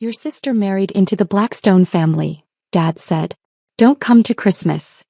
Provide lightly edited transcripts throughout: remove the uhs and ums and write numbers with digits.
Your sister married into the Blackstone family, Dad said. Don't come to Christmas.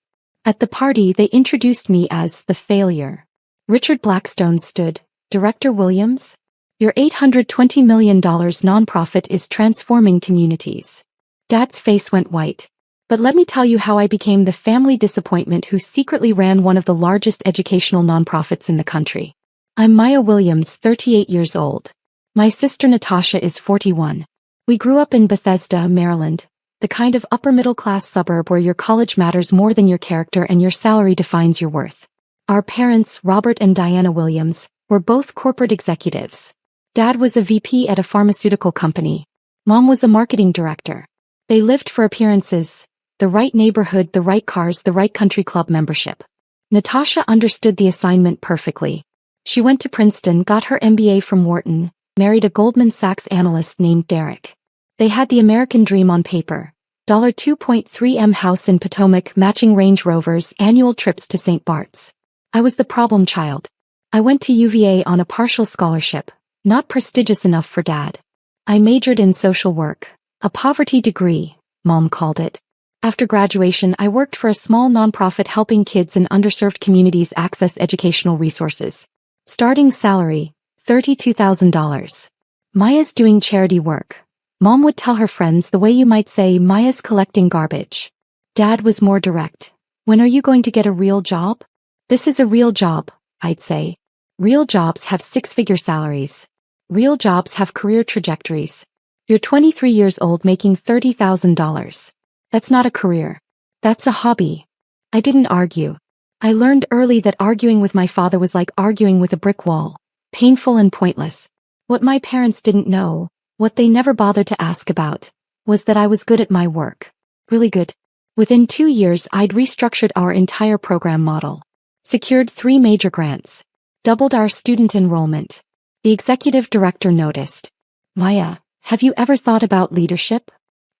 At the party they introduced me as the failure. Richard Blackstone stood. Director Williams? Your $820 million nonprofit is transforming communities. Dad's face went white. But let me tell you how I became the family disappointment who secretly ran one of the largest educational nonprofits in the country. I'm Maya Williams, 38 years old. My sister Natasha is 41. We grew up in Bethesda, Maryland, the kind of upper-middle-class suburb where your college matters more than your character and your salary defines your worth. Our parents, Robert and Diana Williams, were both corporate executives. Dad was a VP at a pharmaceutical company. Mom was a marketing director. They lived for appearances, the right neighborhood, the right cars, the right country club membership. Natasha understood the assignment perfectly. She went to Princeton, got her MBA from Wharton, married a Goldman Sachs analyst named Derek. They had the American dream on paper. $2.3 million house in Potomac, matching Range Rovers, annual trips to St. Bart's. I was the problem child. I went to UVA on a partial scholarship, not prestigious enough for Dad. I majored in social work, a poverty degree, Mom called it. After graduation I worked for a small nonprofit helping kids in underserved communities access educational resources. Starting salary, $32,000. Maya's doing charity work. Mom would tell her friends the way you might say Maya's collecting garbage. Dad was more direct. When are you going to get a real job? This is a real job, I'd say. Real jobs have six-figure salaries. Real jobs have career trajectories. You're 23 years old making $30,000. That's not a career. That's a hobby. I didn't argue. I learned early that arguing with my father was like arguing with a brick wall. Painful and pointless. What my parents didn't know, what they never bothered to ask about, was that I was good at my work. Really good. Within 2 years I'd restructured our entire program model. Secured 3 major grants. Doubled our student enrollment. The executive director noticed. Maya, have you ever thought about leadership?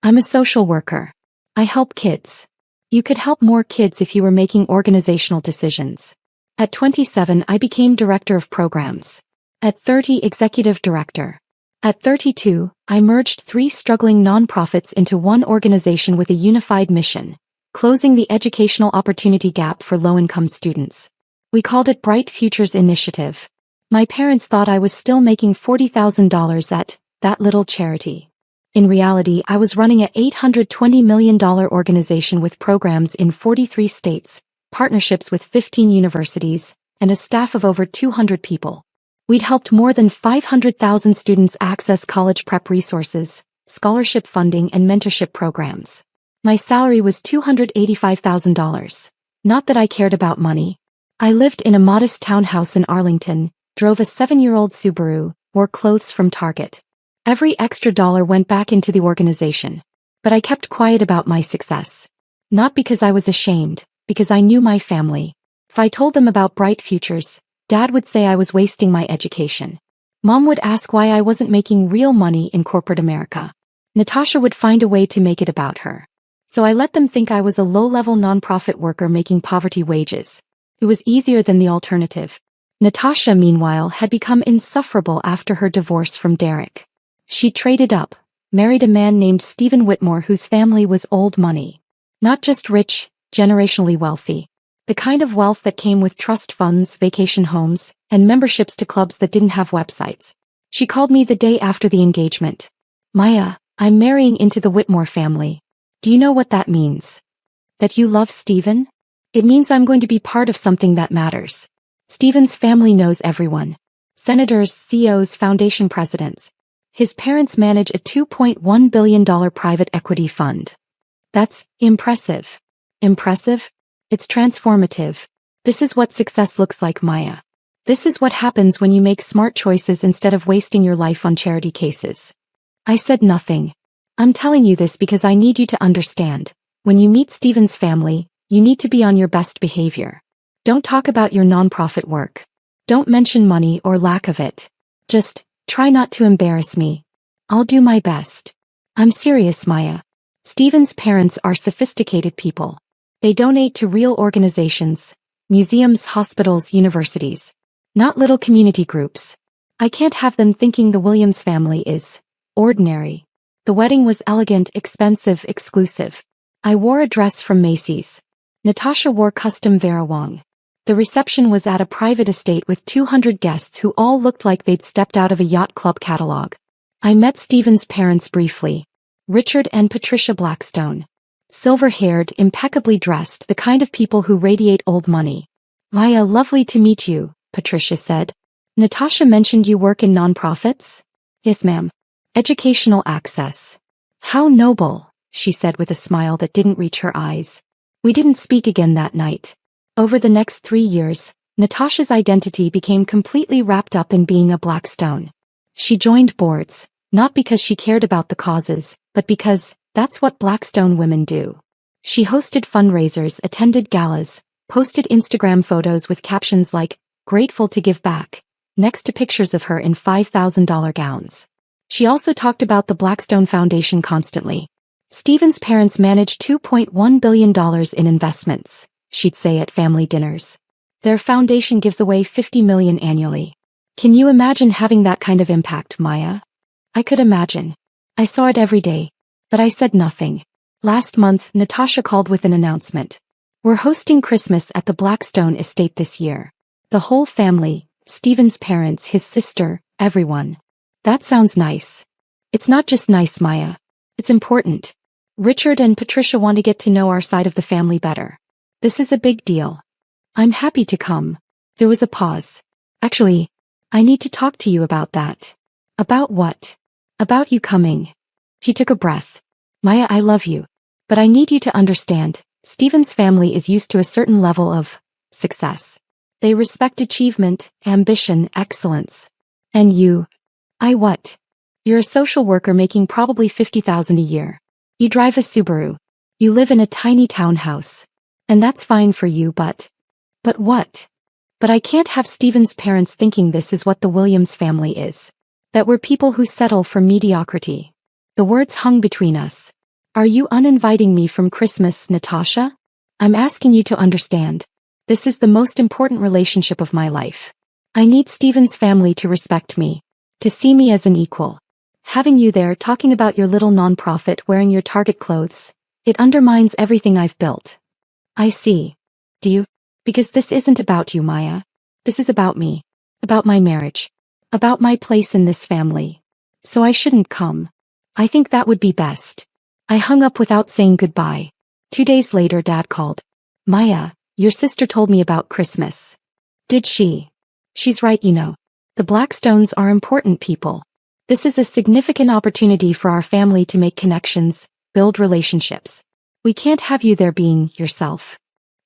I'm a social worker. I help kids. You could help more kids if you were making organizational decisions. At 27 I became director of programs. At 30 executive director. At 32, I merged 3 struggling nonprofits into one organization with a unified mission, closing the educational opportunity gap for low-income students. We called it Bright Futures Initiative. My parents thought I was still making $40,000 at that little charity. In reality, I was running a $820 million organization with programs in 43 states, partnerships with 15 universities, and a staff of over 200 people. We'd helped more than 500,000 students access college prep resources, scholarship funding and mentorship programs. My salary was $285,000. Not that I cared about money. I lived in a modest townhouse in Arlington, drove a 7-year-old Subaru, wore clothes from Target. Every extra dollar went back into the organization. But I kept quiet about my success. Not because I was ashamed, because I knew my family. If I told them about Bright Futures, Dad would say I was wasting my education. Mom would ask why I wasn't making real money in corporate America. Natasha would find a way to make it about her. So I let them think I was a low-level nonprofit worker making poverty wages. It was easier than the alternative. Natasha, meanwhile, had become insufferable after her divorce from Derek. She traded up, married a man named Stephen Whitmore whose family was old money. Not just rich, generationally wealthy. The kind of wealth that came with trust funds, vacation homes, and memberships to clubs that didn't have websites. She called me the day after the engagement. Maya, I'm marrying into the Whitmore family. Do you know what that means? That you love Stephen? It means I'm going to be part of something that matters. Stephen's family knows everyone. Senators, CEOs, foundation presidents. His parents manage a $2.1 billion private equity fund. That's impressive. Impressive? It's transformative. This is what success looks like, Maya. This is what happens when you make smart choices instead of wasting your life on charity cases. I said nothing. I'm telling you this because I need you to understand. When you meet Stephen's family, you need to be on your best behavior. Don't talk about your nonprofit work. Don't mention money or lack of it. Just try not to embarrass me. I'll do my best. I'm serious, Maya. Stephen's parents are sophisticated people. They donate to real organizations, museums, hospitals, universities. Not little community groups. I can't have them thinking the Williams family is ordinary. The wedding was elegant, expensive, exclusive. I wore a dress from Macy's. Natasha wore custom Vera Wang. The reception was at a private estate with 200 guests who all looked like they'd stepped out of a yacht club catalog. I met Stephen's parents briefly. Richard and Patricia Blackstone. Silver-haired, impeccably dressed, the kind of people who radiate old money. Maya, lovely to meet you, Patricia said. Natasha mentioned you work in nonprofits? Yes, ma'am. Educational access. How noble, she said with a smile that didn't reach her eyes. We didn't speak again that night. Over the next 3 years, Natasha's identity became completely wrapped up in being a Blackstone. She joined boards, not because she cared about the causes, but because that's what Blackstone women do. She hosted fundraisers, attended galas, posted Instagram photos with captions like, "Grateful to give back," next to pictures of her in $5,000 gowns. She also talked about the Blackstone Foundation constantly. Stephen's parents manage $2.1 billion in investments, she'd say at family dinners. Their foundation gives away $50 million annually. Can you imagine having that kind of impact, Maya? I could imagine. I saw it every day. But I said nothing. Last month, Natasha called with an announcement. We're hosting Christmas at the Blackstone estate this year. The whole family, Stephen's parents, his sister, everyone. That sounds nice. It's not just nice, Maya. It's important. Richard and Patricia want to get to know our side of the family better. This is a big deal. I'm happy to come. There was a pause. Actually, I need to talk to you about that. About what? About you coming. She took a breath. Maya, I love you. But I need you to understand, Stephen's family is used to a certain level of success. They respect achievement, ambition, excellence. And you? What? You're a social worker making probably $50,000 a year. You drive a Subaru. You live in a tiny townhouse. And that's fine for you, but what? But I can't have Stephen's parents thinking this is what the Williams family is. That we're people who settle for mediocrity. The words hung between us. Are you uninviting me from Christmas, Natasha? I'm asking you to understand. This is the most important relationship of my life. I need Stephen's family to respect me, to see me as an equal. Having you there talking about your little nonprofit wearing your Target clothes, it undermines everything I've built. I see. Do you? Because this isn't about you, Maya. This is about me. About my marriage. About my place in this family. So I shouldn't come. I think that would be best. I hung up without saying goodbye. 2 days later, Dad called. Maya, your sister told me about Christmas. Did she? She's right, you know. The Blackstones are important people. This is a significant opportunity for our family to make connections, build relationships. We can't have you there being yourself.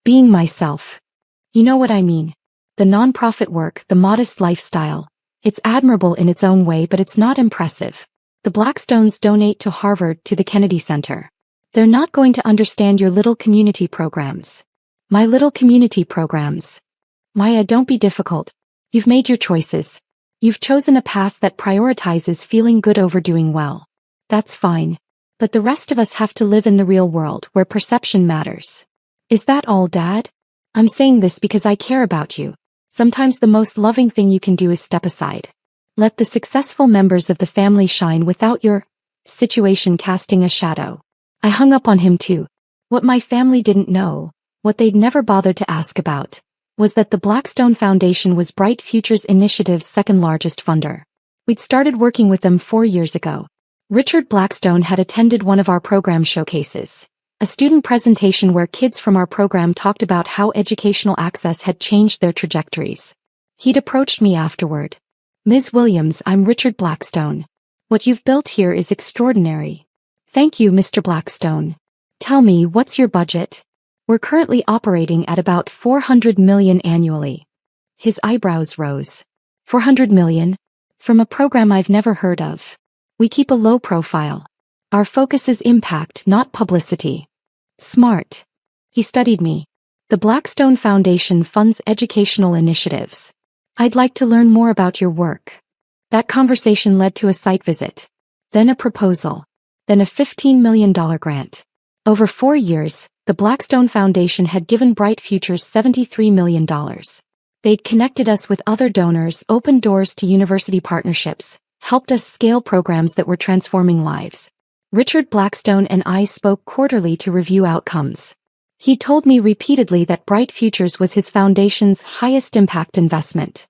Being myself. You know what I mean. The nonprofit work, the modest lifestyle. It's admirable in its own way, but it's not impressive. The Blackstones donate to Harvard, to the Kennedy Center. They're not going to understand your little community programs. My little community programs. Maya, don't be difficult. You've made your choices. You've chosen a path that prioritizes feeling good over doing well. That's fine. But the rest of us have to live in the real world where perception matters. Is that all, Dad? I'm saying this because I care about you. Sometimes the most loving thing you can do is step aside. Let the successful members of the family shine without your situation casting a shadow. I hung up on him too. What my family didn't know, what they'd never bothered to ask about, was that the Blackstone Foundation was Bright Futures Initiative's second largest funder. We'd started working with them 4 years ago. Richard Blackstone had attended one of our program showcases, a student presentation where kids from our program talked about how educational access had changed their trajectories. He'd approached me afterward. Ms. Williams, I'm Richard Blackstone. What you've built here is extraordinary. Thank you, Mr. Blackstone. Tell me, what's your budget? We're currently operating at about $400 million annually. His eyebrows rose. $400 million? From a program I've never heard of. We keep a low profile. Our focus is impact, not publicity. Smart. He studied me. The Blackstone Foundation funds educational initiatives. I'd like to learn more about your work. That conversation led to a site visit. Then a proposal. Then a $15 million grant. Over 4 years, the Blackstone Foundation had given Bright Futures $73 million. They'd connected us with other donors, opened doors to university partnerships, helped us scale programs that were transforming lives. Richard Blackstone and I spoke quarterly to review outcomes. He told me repeatedly that Bright Futures was his foundation's highest impact investment.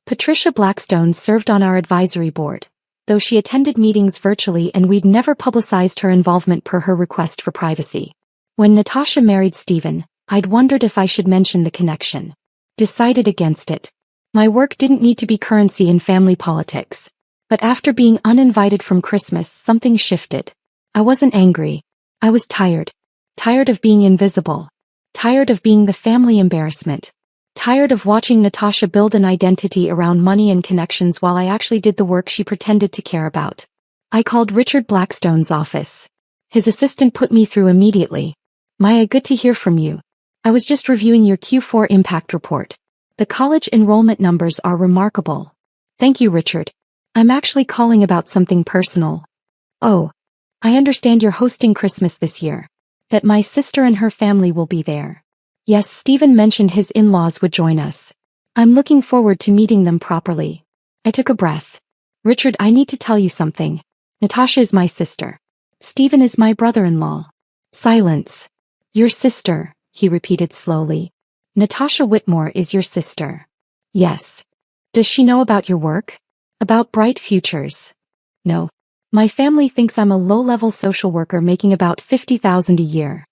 Patricia Blackstone served on our advisory board, though she attended meetings virtually and we'd never publicized her involvement per her request for privacy. When Natasha married Stephen, I'd wondered if I should mention the connection. Decided against it. My work didn't need to be currency in family politics. But after being uninvited from Christmas, something shifted. I wasn't angry. I was tired. Tired of being invisible. Tired of being the family embarrassment. Tired of watching Natasha build an identity around money and connections while I actually did the work she pretended to care about. I called Richard Blackstone's office. His assistant put me through immediately. Maya, good to hear from you. I was just reviewing your Q4 impact report. The college enrollment numbers are remarkable. Thank you, Richard. I'm actually calling about something personal. Oh, I understand you're hosting Christmas this year. That my sister and her family will be there. Yes, Stephen mentioned his in-laws would join us. I'm looking forward to meeting them properly. I took a breath. Richard, I need to tell you something. Natasha is my sister. Stephen is my brother-in-law. Silence. Your sister, he repeated slowly. Natasha Whitmore is your sister. Yes. Does she know about your work? About Bright Futures? No. My family thinks I'm a low-level social worker making about $50,000 a year.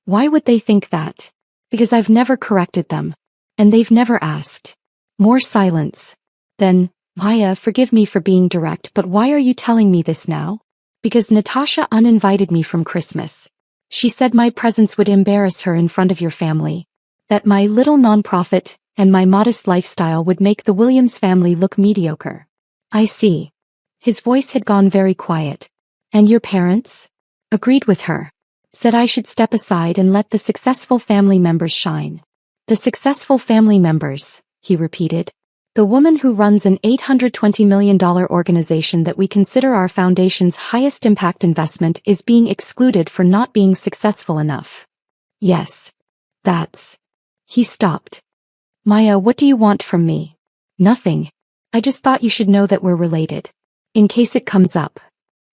Why would they think that? Because I've never corrected them. And they've never asked. More silence. Then, Maya, forgive me for being direct, but why are you telling me this now? Because Natasha uninvited me from Christmas. She said my presence would embarrass her in front of your family. That my little nonprofit and my modest lifestyle would make the Williams family look mediocre. I see. His voice had gone very quiet. And your parents? Agreed with her. Said I should step aside and let the successful family members shine. The successful family members, he repeated. The woman who runs an $820 million organization that we consider our foundation's highest impact investment is being excluded for not being successful enough. Yes. That's... He stopped. Maya, what do you want from me? Nothing. I just thought you should know that we're related. In case it comes up.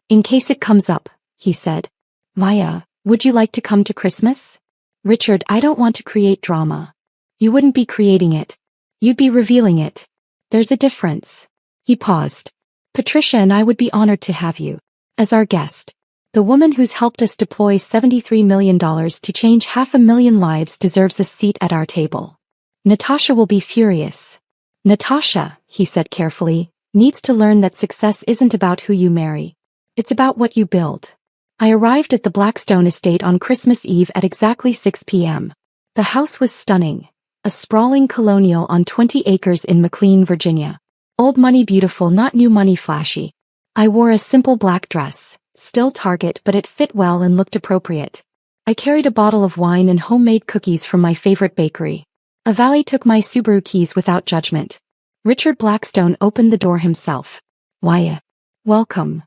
In case it comes up, he said. Maya, would you like to come to Christmas? Richard, I don't want to create drama. You wouldn't be creating it. You'd be revealing it. There's a difference. He paused. Patricia and I would be honored to have you as our guest. The woman who's helped us deploy $73 million to change 500,000 lives deserves a seat at our table. Natasha will be furious. Natasha, he said carefully, needs to learn that success isn't about who you marry. It's about what you build. I arrived at the Blackstone estate on Christmas Eve at exactly 6 p.m. The house was stunning. A sprawling colonial on 20 acres in McLean, Virginia. Old money beautiful, not new money flashy. I wore a simple black dress, still Target, but it fit well and looked appropriate. I carried a bottle of wine and homemade cookies from my favorite bakery. A valet took my Subaru keys without judgment. Richard Blackstone opened the door himself. Why? Welcome.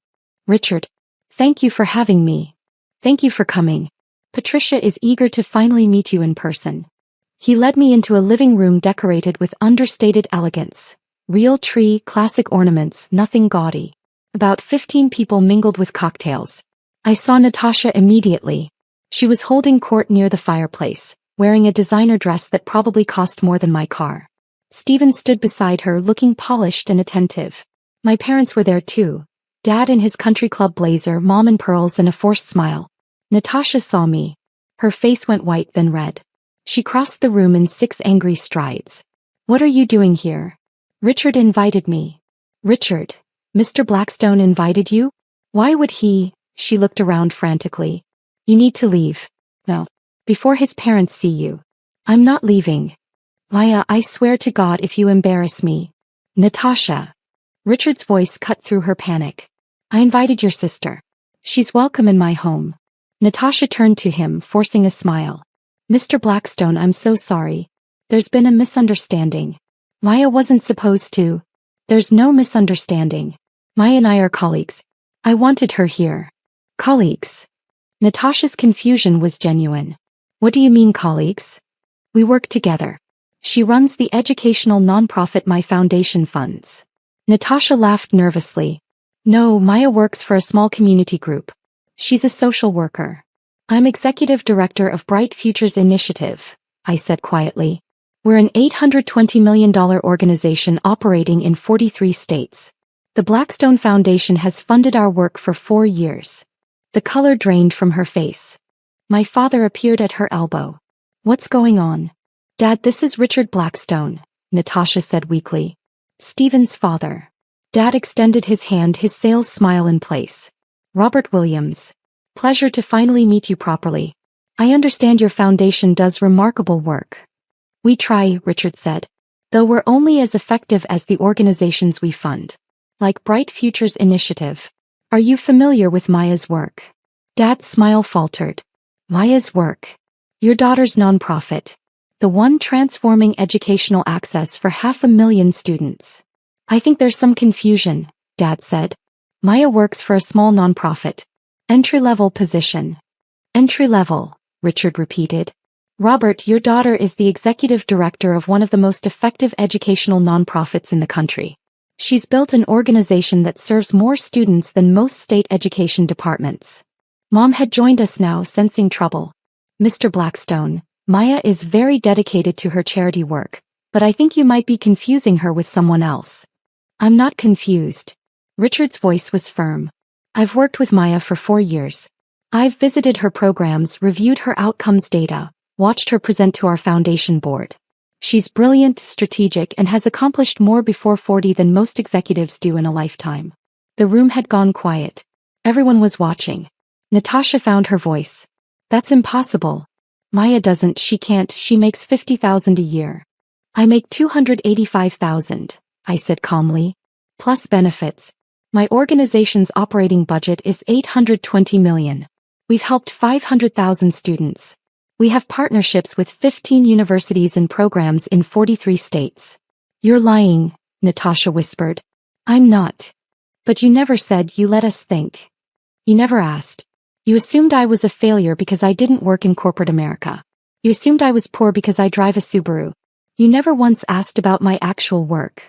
Richard. Thank you for having me. Thank you for coming. Patricia is eager to finally meet you in person. He led me into a living room decorated with understated elegance. Real tree, classic ornaments, nothing gaudy. About 15 people mingled with cocktails. I saw Natasha immediately. She was holding court near the fireplace, wearing a designer dress that probably cost more than my car. Stephen stood beside her looking polished and attentive. My parents were there too. Dad in his country club blazer, Mom in pearls and a forced smile. Natasha saw me. Her face went white then red. She crossed the room in 6 angry strides. What are you doing here? Richard invited me. Richard? Mr. Blackstone invited you? Why would he? She looked around frantically. You need to leave. No. Before his parents see you. I'm not leaving. Maya, I swear to God if you embarrass me. Natasha. Richard's voice cut through her panic. I invited your sister. She's welcome in my home. Natasha turned to him, forcing a smile. Mr. Blackstone, I'm so sorry. There's been a misunderstanding. Maya wasn't supposed to. There's no misunderstanding. Maya and I are colleagues. I wanted her here. Colleagues. Natasha's confusion was genuine. What do you mean colleagues? We work together. She runs the educational nonprofit my foundation funds. Natasha laughed nervously. No, Maya works for a small community group. She's a social worker. I'm executive director of Bright Futures Initiative, I said quietly. We're an $820 million organization operating in 43 states. The Blackstone Foundation has funded our work for 4 years. The color drained from her face. My father appeared at her elbow. What's going on? Dad, this is Richard Blackstone, Natasha said weakly. Stephen's father. Dad extended his hand, his sales smile in place. Robert Williams. Pleasure to finally meet you properly. I understand your foundation does remarkable work. We try, Richard said. Though we're only as effective as the organizations we fund. Like Bright Futures Initiative. Are you familiar with Maya's work? Dad's smile faltered. Maya's work. Your daughter's nonprofit. The one transforming educational access for 500,000 students. I think there's some confusion, Dad said. Maya works for a small nonprofit. Entry-level position. Entry-level, Richard repeated. Robert, your daughter is the executive director of one of the most effective educational nonprofits in the country. She's built an organization that serves more students than most state education departments. Mom had joined us now, sensing trouble. Mr. Blackstone, Maya is very dedicated to her charity work, but I think you might be confusing her with someone else. I'm not confused. Richard's voice was firm. I've worked with Maya for 4 years. I've visited her programs, reviewed her outcomes data, watched her present to our foundation board. She's brilliant, strategic, and has accomplished more before 40 than most executives do in a lifetime. The room had gone quiet. Everyone was watching. Natasha found her voice. That's impossible. Maya doesn't, she can't, she makes $50,000 a year. I make $285,000, I said calmly. Plus benefits. My organization's operating budget is $820 million. We've helped 500,000 students. We have partnerships with 15 universities and programs in 43 states. You're lying, Natasha whispered. I'm not. But you never said, you let us think. You never asked. You assumed I was a failure because I didn't work in corporate America. You assumed I was poor because I drive a Subaru. You never once asked about my actual work.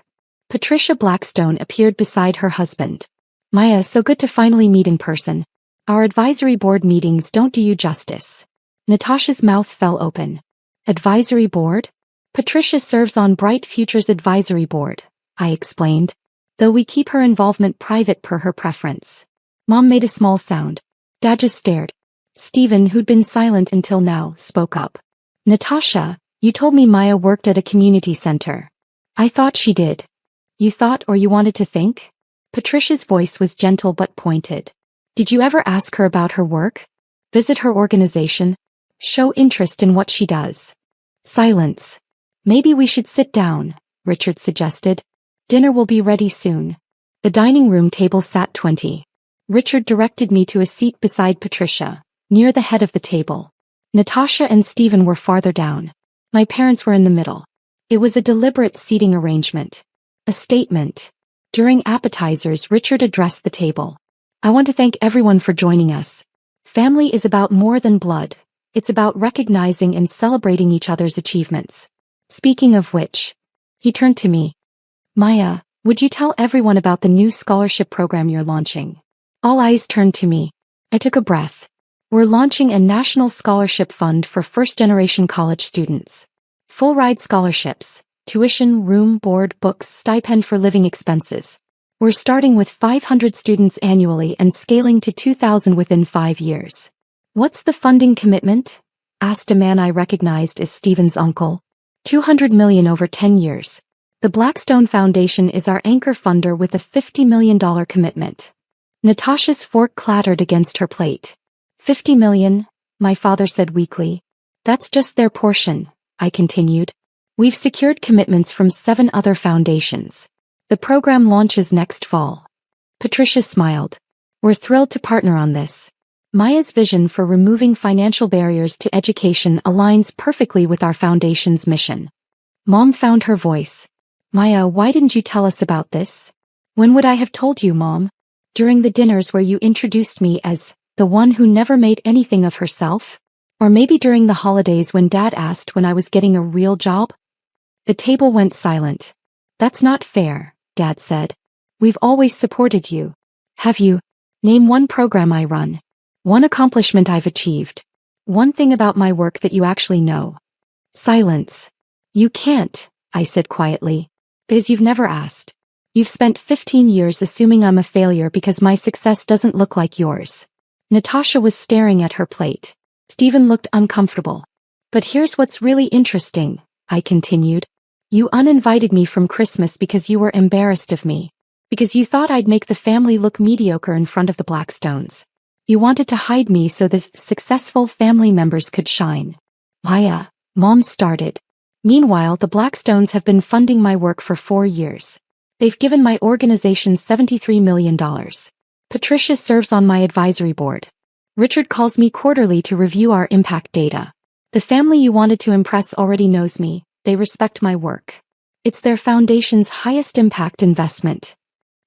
Patricia Blackstone appeared beside her husband. Maya, so good to finally meet in person. Our advisory board meetings don't do you justice. Natasha's mouth fell open. Advisory board? Patricia serves on Bright Futures Advisory Board, I explained. Though we keep her involvement private per her preference. Mom made a small sound. Dad just stared. Stephen, who'd been silent until now, spoke up. Natasha, you told me Maya worked at a community center. I thought she did. You thought or you wanted to think? Patricia's voice was gentle but pointed. Did you ever ask her about her work? Visit her organization? Show interest in what she does? Silence. Maybe we should sit down, Richard suggested. Dinner will be ready soon. The dining room table sat 20. Richard directed me to a seat beside Patricia, near the head of the table. Natasha and Stephen were farther down. My parents were in the middle. It was a deliberate seating arrangement. A statement. During appetizers, Richard addressed the table. I want to thank everyone for joining us. Family is about more than blood. It's about recognizing and celebrating each other's achievements. Speaking of which, he turned to me. Maya, would you tell everyone about the new scholarship program you're launching? All eyes turned to me. I took a breath. We're launching a national scholarship fund for first-generation college students. Full-ride scholarships, tuition, room, board, books, stipend for living expenses. We're starting with 500 students annually and scaling to 2,000 within 5 years. What's the funding commitment? Asked a man I recognized as Stephen's uncle. $200 million over 10 years. The Blackstone Foundation is our anchor funder with a $50 million commitment. Natasha's fork clattered against her plate. $50 million, my father said weakly. That's just their portion, I continued. We've secured commitments from 7 other foundations. The program launches next fall. Patricia smiled. We're thrilled to partner on this. Maya's vision for removing financial barriers to education aligns perfectly with our foundation's mission. Mom found her voice. Maya, why didn't you tell us about this? When would I have told you, Mom? During the dinners where you introduced me as the one who never made anything of herself? Or maybe during the holidays when Dad asked when I was getting a real job? The table went silent. That's not fair, Dad said. We've always supported you. Have you? Name one program I run. One accomplishment I've achieved. One thing about my work that you actually know. Silence. You can't, I said quietly. Because you've never asked. You've spent 15 years assuming I'm a failure because my success doesn't look like yours. Natasha was staring at her plate. Stephen looked uncomfortable. But here's what's really interesting, I continued. You uninvited me from Christmas because you were embarrassed of me. Because you thought I'd make the family look mediocre in front of the Blackstones. You wanted to hide me so the successful family members could shine. Maya, Mom started. Meanwhile, the Blackstones have been funding my work for 4 years. They've given my organization $73 million. Patricia serves on my advisory board. Richard calls me quarterly to review our impact data. The family you wanted to impress already knows me. They respect my work. It's their foundation's highest impact investment.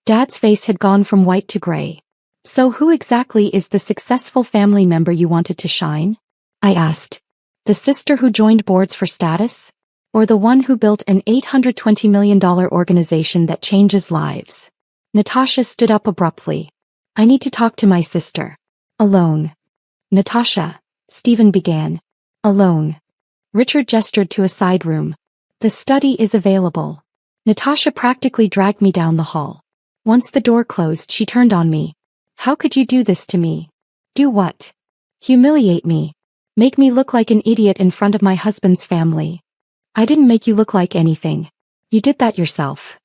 Dad's face had gone from white to gray. So who exactly is the successful family member you wanted to shine? I asked. The sister who joined boards for status? Or the one who built an $820 million organization that changes lives? Natasha stood up abruptly. I need to talk to my sister. Alone. Natasha, Stephen began. Alone. Richard gestured to a side room. The study is available. Natasha practically dragged me down the hall. Once the door closed, she turned on me. How could you do this to me? Do what? Humiliate me. Make me look like an idiot in front of my husband's family. I didn't make you look like anything. You did that yourself.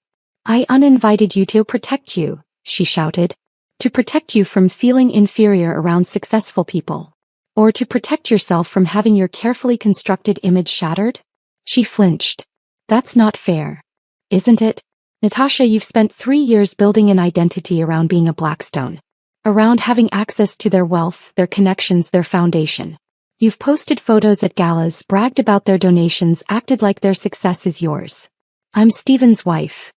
I uninvited you to protect you, she shouted. To protect you from feeling inferior around successful people. Or to protect yourself from having your carefully constructed image shattered? She flinched. That's not fair. Isn't it? Natasha, you've spent 3 years building an identity around being a Blackstone. Around having access to their wealth, their connections, their foundation. You've posted photos at galas, bragged about their donations, acted like their success is yours. I'm Stephen's wife.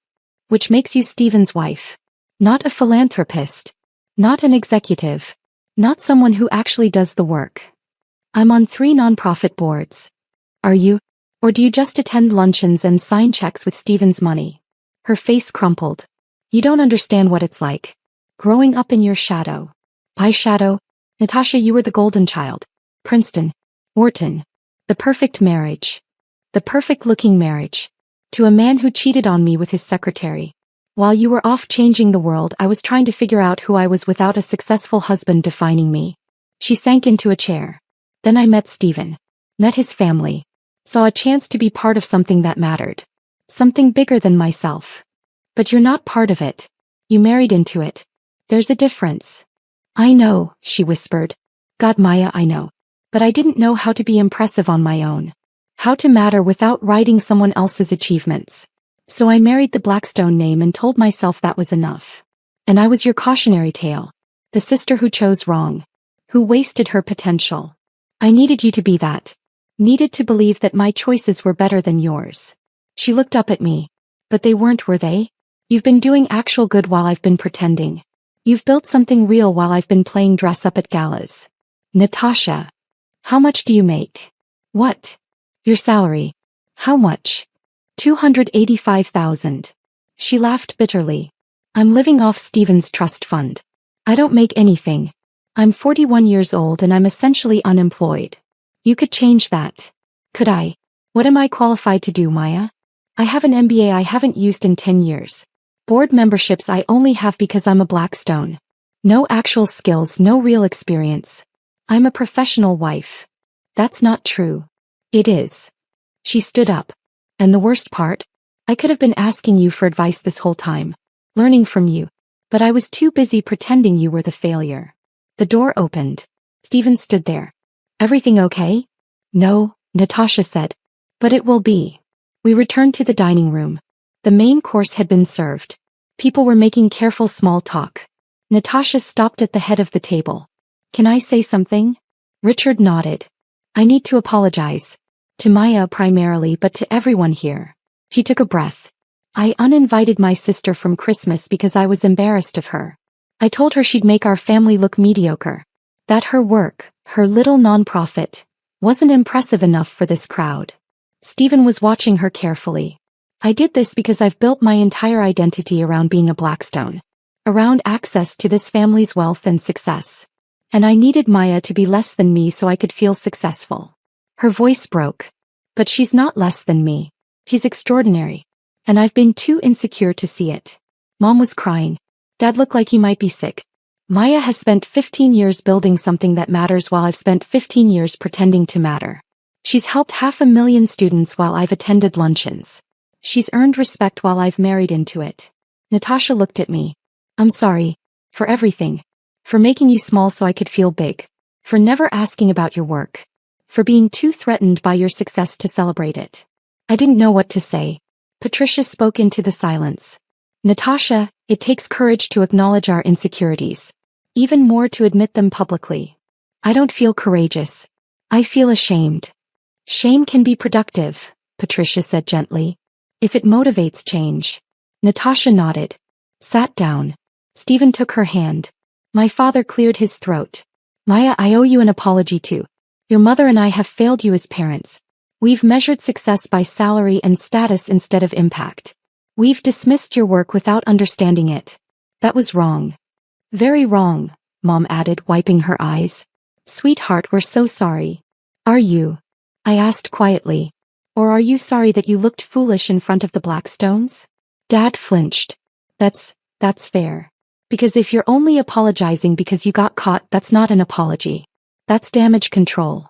Which makes you Stephen's wife. Not a philanthropist. Not an executive. Not someone who actually does the work. I'm on 3 nonprofit boards. Are you? Or do you just attend luncheons and sign checks with Stephen's money? Her face crumpled. You don't understand what it's like. Growing up in your shadow. My shadow? Natasha, you were the golden child. Princeton. Wharton. The perfect marriage. The perfect-looking marriage. To a man who cheated on me with his secretary. While you were off changing the world, I was trying to figure out who I was without a successful husband defining me. She sank into a chair. Then I met Stephen. Met his family. Saw a chance to be part of something that mattered. Something bigger than myself. But you're not part of it. You married into it. There's a difference. I know, she whispered. God, Maya, I know. But I didn't know how to be impressive on my own. How to matter without writing someone else's achievements. So I married the Blackstone name and told myself that was enough. And I was your cautionary tale. The sister who chose wrong. Who wasted her potential. I needed you to be that. Needed to believe that my choices were better than yours. She looked up at me. But they weren't, were they? You've been doing actual good while I've been pretending. You've built something real while I've been playing dress up at galas. Natasha. How much do you make? What? Your salary. How much? $285,000. She laughed bitterly. I'm living off Stephen's trust fund. I don't make anything. I'm 41 years old and I'm essentially unemployed. You could change that. Could I? What am I qualified to do, Maya? I have an MBA I haven't used in 10 years. Board memberships I only have because I'm a Blackstone. No actual skills, no real experience. I'm a professional wife. That's not true. It is. She stood up. And the worst part? I could have been asking you for advice this whole time. Learning from you. But I was too busy pretending you were the failure. The door opened. Stephen stood there. Everything okay? No, Natasha said. But it will be. We returned to the dining room. The main course had been served. People were making careful small talk. Natasha stopped at the head of the table. Can I say something? Richard nodded. I need to apologize. To Maya primarily, but to everyone here. He took a breath. I uninvited my sister from Christmas because I was embarrassed of her. I told her she'd make our family look mediocre. That her work, her little nonprofit, wasn't impressive enough for this crowd. Stephen was watching her carefully. I did this because I've built my entire identity around being a Blackstone. Around access to this family's wealth and success. And I needed Maya to be less than me so I could feel successful. Her voice broke. But she's not less than me. She's extraordinary. And I've been too insecure to see it. Mom was crying. Dad looked like he might be sick. Maya has spent 15 years building something that matters while I've spent 15 years pretending to matter. She's helped 500,000 students while I've attended luncheons. She's earned respect while I've married into it. Natasha looked at me. I'm sorry. For everything. For making you small so I could feel big. For never asking about your work. For being too threatened by your success to celebrate it. I didn't know what to say. Patricia spoke into the silence. Natasha, it takes courage to acknowledge our insecurities. Even more to admit them publicly. I don't feel courageous. I feel ashamed. Shame can be productive, Patricia said gently. If it motivates change. Natasha nodded. Sat down. Stephen took her hand. My father cleared his throat. Maya, I owe you an apology too. Your mother and I have failed you as parents. We've measured success by salary and status instead of impact. We've dismissed your work without understanding it. That was wrong. Very wrong, Mom added, wiping her eyes. Sweetheart, we're so sorry. Are you? I asked quietly. Or are you sorry that you looked foolish in front of the Blackstones? Dad flinched. That's fair. Because if you're only apologizing because you got caught, that's not an apology. That's damage control.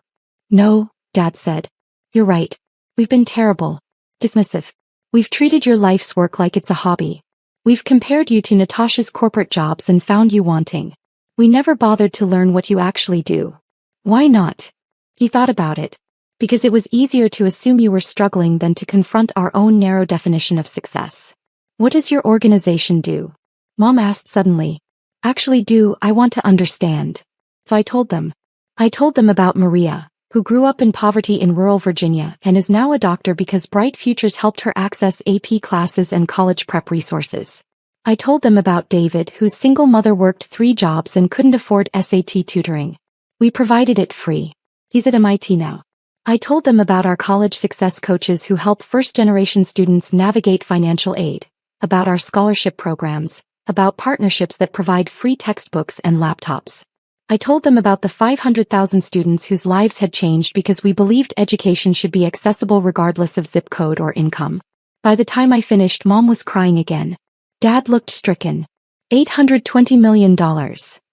No, Dad said. You're right. We've been terrible. Dismissive. We've treated your life's work like it's a hobby. We've compared you to Natasha's corporate jobs and found you wanting. We never bothered to learn what you actually do. Why not? He thought about it. Because it was easier to assume you were struggling than to confront our own narrow definition of success. What does your organization do? Mom asked suddenly. Actually I want to understand. So I told them. I told them about Maria, who grew up in poverty in rural Virginia and is now a doctor because Bright Futures helped her access AP classes and college prep resources. I told them about David, whose single mother worked 3 jobs and couldn't afford SAT tutoring. We provided it free. He's at MIT now. I told them about our college success coaches who help first-generation students navigate financial aid, about our scholarship programs, about partnerships that provide free textbooks and laptops. I told them about the 500,000 students whose lives had changed because we believed education should be accessible regardless of zip code or income. By the time I finished, Mom was crying again. Dad looked stricken. $820 million,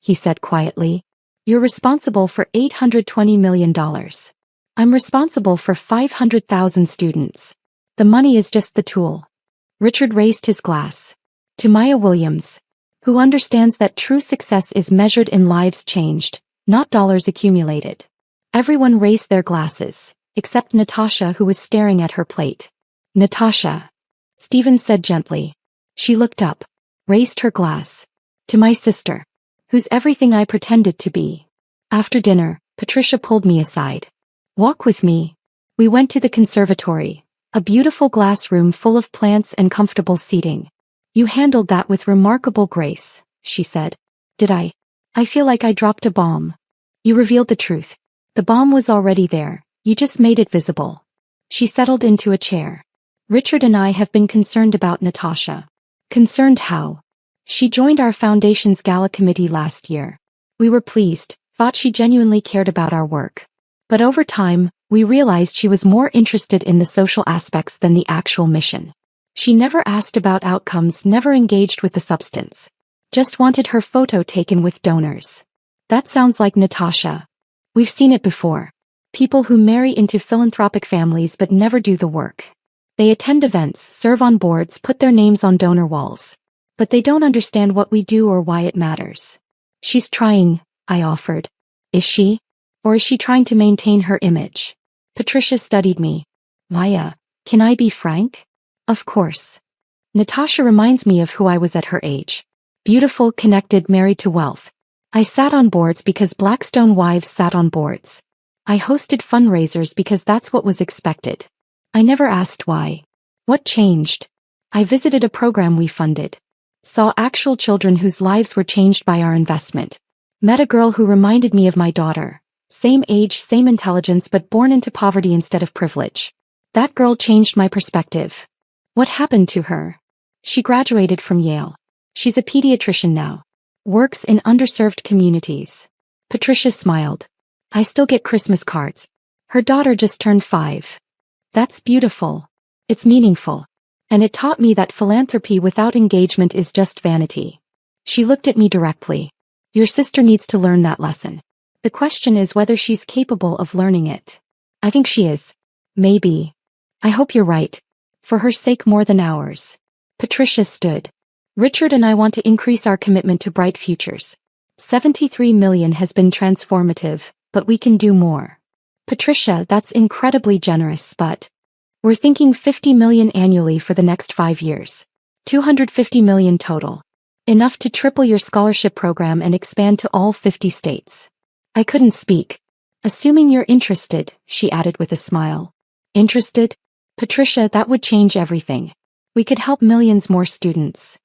he said quietly. You're responsible for $820 million. I'm responsible for 500,000 students. The money is just the tool. Richard raised his glass. To Maya Williams, who understands that true success is measured in lives changed, not dollars accumulated. Everyone raised their glasses, except Natasha, who was staring at her plate. Natasha, Stephen said gently. She looked up, raised her glass. To my sister, who's everything I pretended to be. After dinner, Patricia pulled me aside. Walk with me. We went to the conservatory, a beautiful glass room full of plants and comfortable seating. You handled that with remarkable grace, she said. Did I? I feel like I dropped a bomb. You revealed the truth. The bomb was already there, you just made it visible. She settled into a chair. Richard and I have been concerned about Natasha. Concerned how? She joined our foundation's gala committee last year. We were pleased, thought she genuinely cared about our work. But over time, we realized she was more interested in the social aspects than the actual mission. She never asked about outcomes, never engaged with the substance. Just wanted her photo taken with donors. That sounds like Natasha. We've seen it before. People who marry into philanthropic families but never do the work. They attend events, serve on boards, put their names on donor walls. But they don't understand what we do or why it matters. She's trying, I offered. Is she? Or is she trying to maintain her image? Patricia studied me. Maya, can I be frank? Of course. Natasha reminds me of who I was at her age. Beautiful, connected, married to wealth. I sat on boards because Blackstone wives sat on boards. I hosted fundraisers because that's what was expected. I never asked why. What changed? I visited a program we funded. Saw actual children whose lives were changed by our investment. Met a girl who reminded me of my daughter. Same age, same intelligence, but born into poverty instead of privilege. That girl changed my perspective. What happened to her? She graduated from Yale. She's a pediatrician now. Works in underserved communities. Patricia smiled. I still get Christmas cards. Her daughter just turned 5. That's beautiful. It's meaningful. And it taught me that philanthropy without engagement is just vanity. She looked at me directly. Your sister needs to learn that lesson. The question is whether she's capable of learning it. I think she is. Maybe. I hope you're right. For her sake more than ours. Patricia stood. Richard and I want to increase our commitment to bright futures. 73 million has been transformative, but we can do more. Patricia, that's incredibly generous, but we're thinking 50 million annually for the next 5 years. 250 million total. Enough to triple your scholarship program and expand to all 50 states. I couldn't speak. Assuming you're interested, she added with a smile. Interested? Patricia, that would change everything. We could help millions more students.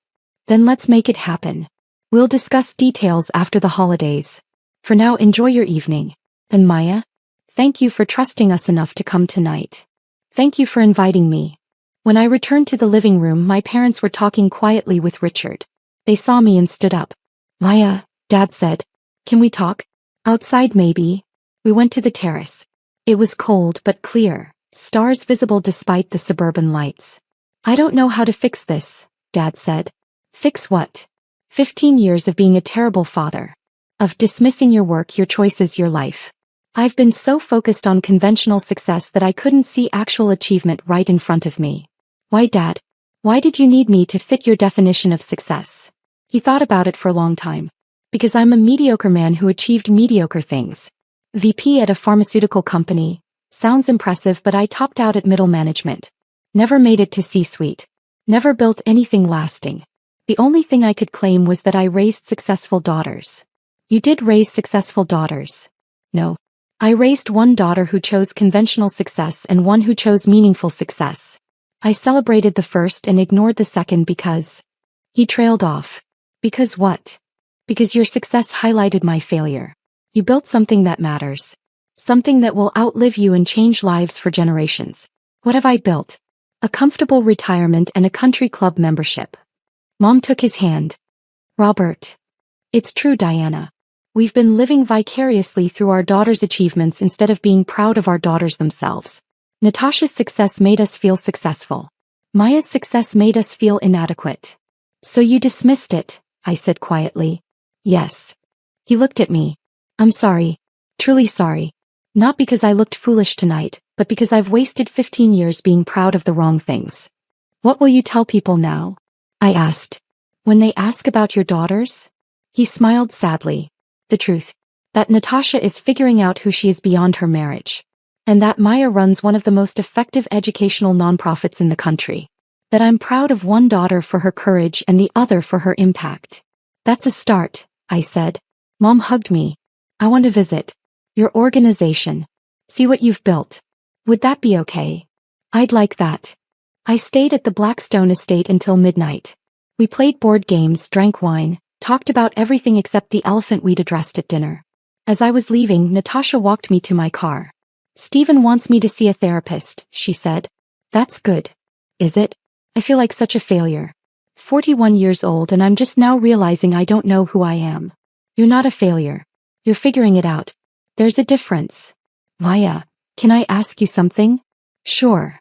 Then let's make it happen. We'll discuss details after the holidays. For now, enjoy your evening. And Maya? Thank you for trusting us enough to come tonight. Thank you for inviting me. When I returned to the living room, my parents were talking quietly with Richard. They saw me and stood up. Maya, Dad said. Can we talk? Outside maybe. We went to the terrace. It was cold but clear, stars visible despite the suburban lights. I don't know how to fix this, Dad said. Fix what? 15 years of being a terrible father. Of dismissing your work, your choices, your life. I've been so focused on conventional success that I couldn't see actual achievement right in front of me. Why, Dad? Why did you need me to fit your definition of success? He thought about it for a long time. Because I'm a mediocre man who achieved mediocre things. VP at a pharmaceutical company. Sounds impressive, but I topped out at middle management. Never made it to C-suite. Never built anything lasting. The only thing I could claim was that I raised successful daughters. You did raise successful daughters. No. I raised one daughter who chose conventional success and one who chose meaningful success. I celebrated the first and ignored the second because... He trailed off. Because what? Because your success highlighted my failure. You built something that matters. Something that will outlive you and change lives for generations. What have I built? A comfortable retirement and a country club membership. Mom took his hand. Robert. It's true, Diana. We've been living vicariously through our daughters' achievements instead of being proud of our daughters themselves. Natasha's success made us feel successful. Maya's success made us feel inadequate. So you dismissed it, I said quietly. Yes. He looked at me. I'm sorry. Truly sorry. Not because I looked foolish tonight, but because I've wasted 15 years being proud of the wrong things. What will you tell people now? I asked. When they ask about your daughters? He smiled sadly. The truth. That Natasha is figuring out who she is beyond her marriage. And that Maya runs one of the most effective educational nonprofits in the country. That I'm proud of one daughter for her courage and the other for her impact. That's a start, I said. Mom hugged me. I want to visit your organization. See what you've built. Would that be okay? I'd like that. I stayed at the Blackstone estate until midnight. We played board games, drank wine, talked about everything except the elephant we'd addressed at dinner. As I was leaving, Natasha walked me to my car. Stephen wants me to see a therapist, she said. That's good. Is it? I feel like such a failure. 41 years old and I'm just now realizing I don't know who I am. You're not a failure. You're figuring it out. There's a difference. Maya, can I ask you something? Sure.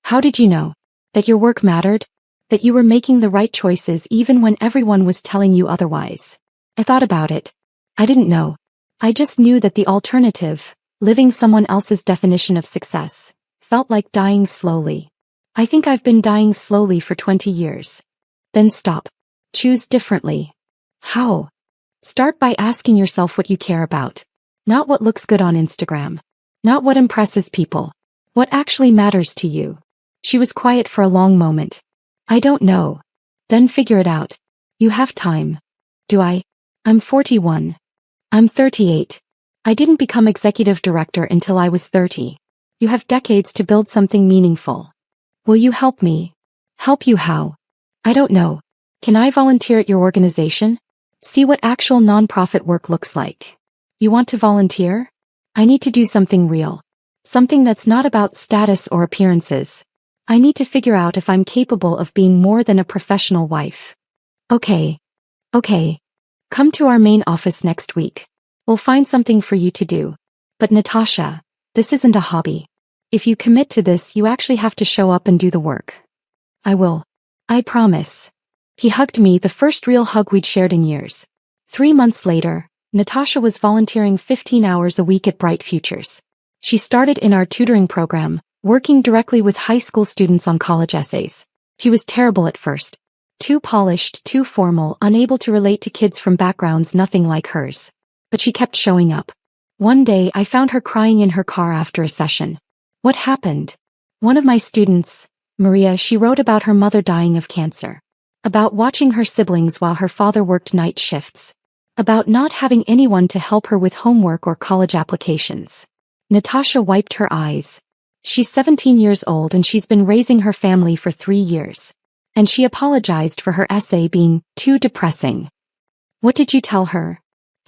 How did you know? That your work mattered? That you were making the right choices even when everyone was telling you otherwise? I thought about it. I didn't know. I just knew that the alternative, living someone else's definition of success, felt like dying slowly. I think I've been dying slowly for 20 years. Then stop. Choose differently. How? Start by asking yourself what you care about. Not what looks good on Instagram. Not what impresses people. What actually matters to you. She was quiet for a long moment. I don't know. Then figure it out. You have time. Do I? I'm 41. I'm 38. I didn't become executive director until I was 30. You have decades to build something meaningful. Will you help me? Help you how? I don't know. Can I volunteer at your organization? See what actual nonprofit work looks like. You want to volunteer? I need to do something real. Something that's not about status or appearances. I need to figure out if I'm capable of being more than a professional wife. Okay. Okay. Come to our main office next week. We'll find something for you to do. But Natasha, this isn't a hobby. If you commit to this, you actually have to show up and do the work. I will. I promise. He hugged me, the first real hug we'd shared in years. 3 months later, Natasha was volunteering 15 hours a week at Bright Futures. She started in our tutoring program, working directly with high school students on college essays. She was terrible at first. Too polished, too formal, unable to relate to kids from backgrounds nothing like hers. But she kept showing up. One day I found her crying in her car after a session. What happened? One of my students, Maria, she wrote about her mother dying of cancer. About watching her siblings while her father worked night shifts. About not having anyone to help her with homework or college applications. Natasha wiped her eyes. She's 17 years old and she's been raising her family for 3 years. And she apologized for her essay being too depressing. What did you tell her?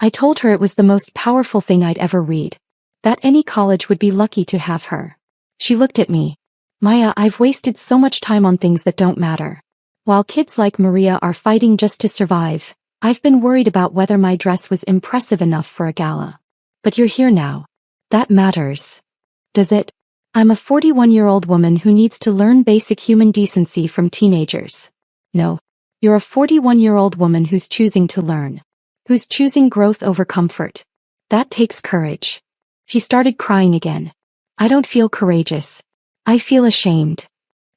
I told her it was the most powerful thing I'd ever read. That any college would be lucky to have her. She looked at me. Maya, I've wasted so much time on things that don't matter. While kids like Maria are fighting just to survive, I've been worried about whether my dress was impressive enough for a gala. But you're here now. That matters. Does it? I'm a 41-year-old woman who needs to learn basic human decency from teenagers. No. You're a 41-year-old woman who's choosing to learn. Who's choosing growth over comfort. That takes courage. She started crying again. I don't feel courageous. I feel ashamed.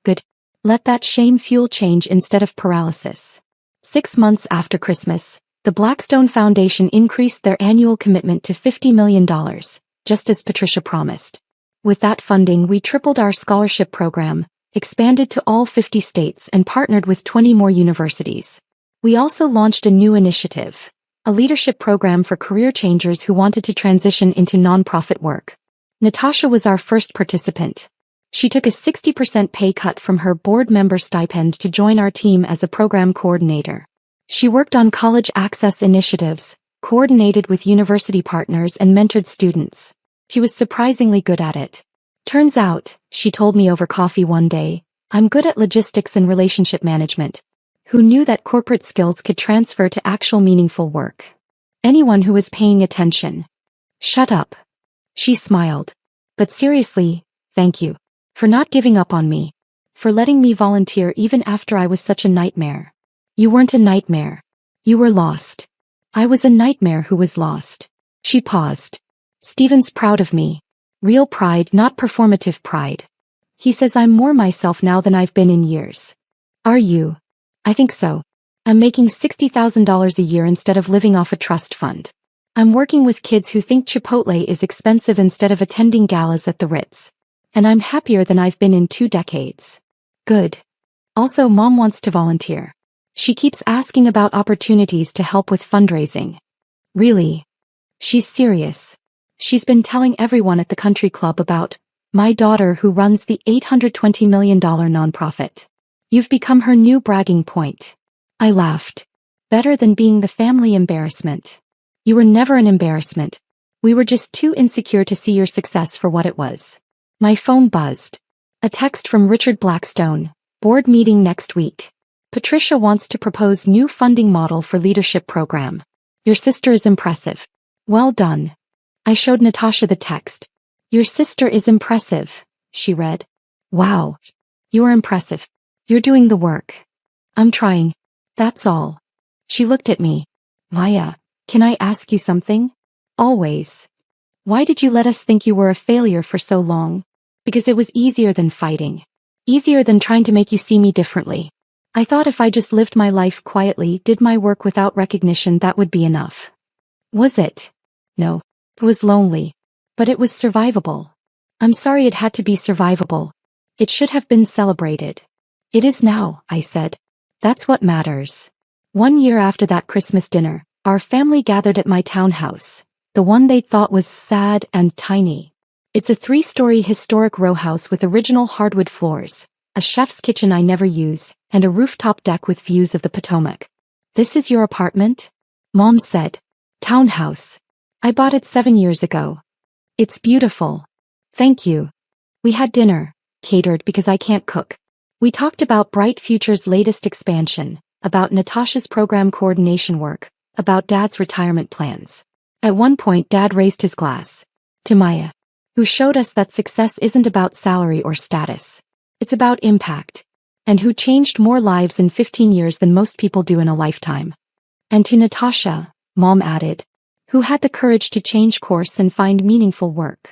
Good. Let that shame fuel change instead of paralysis. 6 months after Christmas, the Blackstone Foundation increased their annual commitment to $50 million, just as Patricia promised. With that funding, we tripled our scholarship program, expanded to all 50 states and partnered with 20 more universities. We also launched a new initiative, a leadership program for career changers who wanted to transition into nonprofit work. Natasha was our first participant. She took a 60% pay cut from her board member stipend to join our team as a program coordinator. She worked on college access initiatives, coordinated with university partners and mentored students. She was surprisingly good at it. Turns out, she told me over coffee one day, I'm good at logistics and relationship management. Who knew that corporate skills could transfer to actual meaningful work? Anyone who was paying attention. Shut up. She smiled. But seriously, thank you. For not giving up on me. For letting me volunteer even after I was such a nightmare. You weren't a nightmare. You were lost. I was a nightmare who was lost. She paused. Steven's proud of me. Real pride, not performative pride. He says I'm more myself now than I've been in years. Are you? I think so. I'm making $60,000 a year instead of living off a trust fund. I'm working with kids who think Chipotle is expensive instead of attending galas at the Ritz. And I'm happier than I've been in 2 decades. Good. Also, Mom wants to volunteer. She keeps asking about opportunities to help with fundraising. Really? She's serious. She's been telling everyone at the country club about my daughter who runs the $820 million nonprofit. You've become her new bragging point. I laughed. Better than being the family embarrassment. You were never an embarrassment. We were just too insecure to see your success for what it was. My phone buzzed. A text from Richard Blackstone. Board meeting next week. Patricia wants to propose new funding model for leadership program. Your sister is impressive. Well done. I showed Natasha the text. Your sister is impressive, she read. Wow. You're impressive. You're doing the work. I'm trying. That's all. She looked at me. Maya, can I ask you something? Always. Why did you let us think you were a failure for so long? Because it was easier than fighting. Easier than trying to make you see me differently. I thought if I just lived my life quietly, did my work without recognition, that would be enough. Was it? No. It was lonely. But it was survivable. I'm sorry it had to be survivable. It should have been celebrated. It is now, I said. That's what matters. 1 year after that Christmas dinner, our family gathered at my townhouse, the one they thought was sad and tiny. It's a 3-story historic row house with original hardwood floors, a chef's kitchen I never use, and a rooftop deck with views of the Potomac. This is your apartment? Mom said. Townhouse. I bought it 7 years ago. It's beautiful. Thank you. We had dinner, catered because I can't cook. We talked about Bright Future's latest expansion, about Natasha's program coordination work, about Dad's retirement plans. At one point Dad raised his glass to Maya, who showed us that success isn't about salary or status. It's about impact. And who changed more lives in 15 years than most people do in a lifetime. And to Natasha, Mom added, who had the courage to change course and find meaningful work.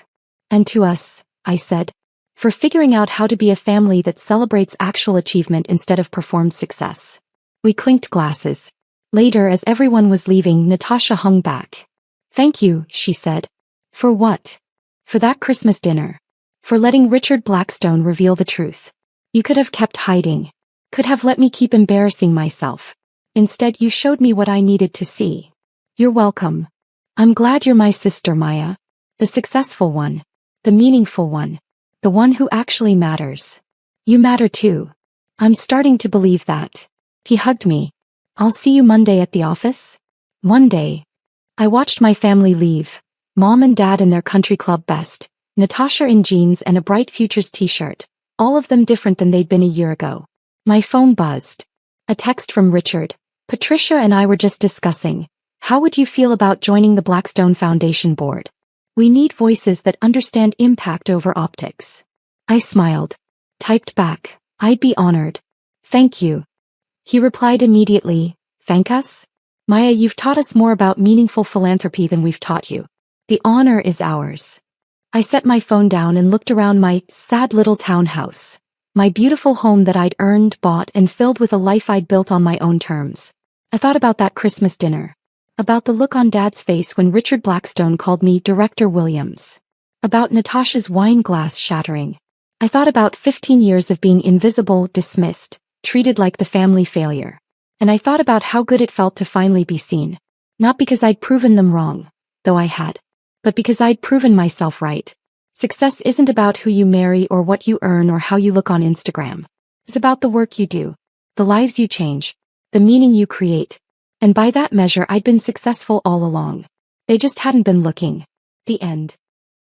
And to us, I said, for figuring out how to be a family that celebrates actual achievement instead of performed success. We clinked glasses. Later, as everyone was leaving, Natasha hung back. Thank you, she said. For what? For that Christmas dinner. For letting Richard Blackstone reveal the truth. You could have kept hiding. Could have let me keep embarrassing myself. Instead, you showed me what I needed to see. You're welcome. I'm glad you're my sister, Maya. The successful one. The meaningful one. The one who actually matters. You matter too. I'm starting to believe that. He hugged me. I'll see you Monday at the office? Monday. I watched my family leave. Mom and Dad in their country club best. Natasha in jeans and a Bright Futures t-shirt. All of them different than they'd been a year ago. My phone buzzed. A text from Richard. Patricia and I were just discussing. How would you feel about joining the Blackstone Foundation board? We need voices that understand impact over optics. I smiled. Typed back. I'd be honored. Thank you. He replied immediately. Thank us? Maya, you've taught us more about meaningful philanthropy than we've taught you. The honor is ours. I set my phone down and looked around my sad little townhouse. My beautiful home that I'd earned, bought, and filled with a life I'd built on my own terms. I thought about that Christmas dinner. About the look on Dad's face when Richard Blackstone called me Director Williams. About Natasha's wine glass shattering. I thought about 15 years of being invisible, dismissed, treated like the family failure. And I thought about how good it felt to finally be seen. Not because I'd proven them wrong, though I had. But because I'd proven myself right. Success isn't about who you marry or what you earn or how you look on Instagram. It's about the work you do, the lives you change, the meaning you create. And by that measure I'd been successful all along. They just hadn't been looking. The end.